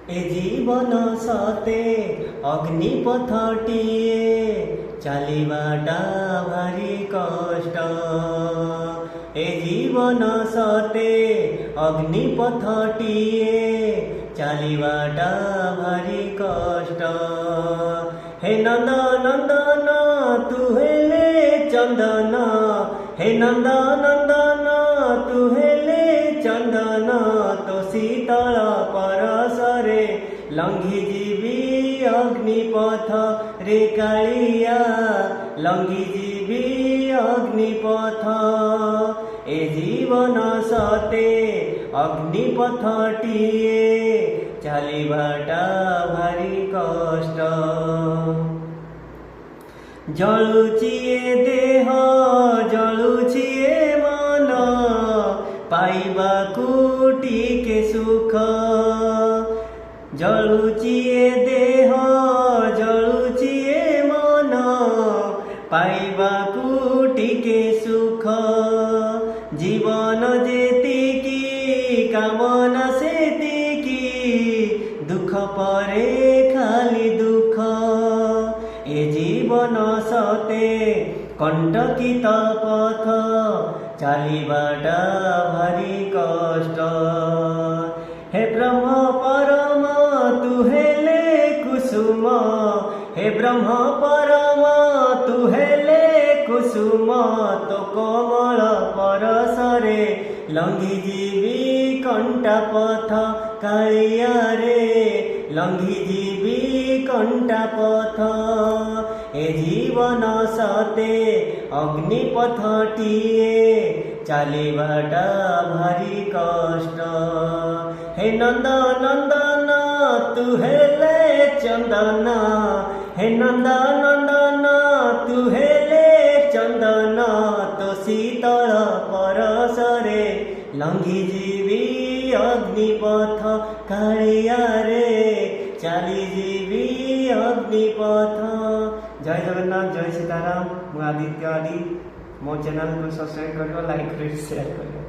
ए जीवन सते अग्निपथटिए चलिबाटा भारी कष्ट। ए जीवन सते अग्निपथटिए चलिबाटा भारी कष्ट। हे नंद नंदन तू हेले चंदन, हे नंद नंदन तू हेले चंदन, तो शीतल परसरे लंघी जीवी अग्निपथ रे कालिया, लंघी जीवी अग्निपथ। ए जीवन सते अग्निपथटिए चलिबाटा भारी कष्ट। जलुचिए देह जलुचिए मन, पाइबाकु टिके सुख। जलुचिए देह जलुचिए मन, पाइबाकु टिके सुख। जीवन जेतिकी कामना सेतिकी, दुख परे खाली दुख। ए जीवन सते कंटकित पथ चलिबाटा भारी कष्ट। हे ब्रह्म परम तू हेले कुसुम, हे ब्रह्म परम तू हेले कुसुम, तो कोमल परसरे लंघी जीवी कंटा पथ कालिया रे, लंघी जीवी कंटा पथ। ए जीवन सते अग्निपथटिए चलिबाटा भारी कष्ट। हे नंद नंदन तू हेले चंदन, हे नंद नंदन तू हेले चंदन, तो शीतल परसरे लंघी जीवी अग्निपथ कालिया रे, चली जीवी अग्निपथ। जय जगन्नाथ, जय सीताराम। मु आदित्य आदि। मो चैनल को सब्सक्राइब कर, लाइक कर, शेयर कर।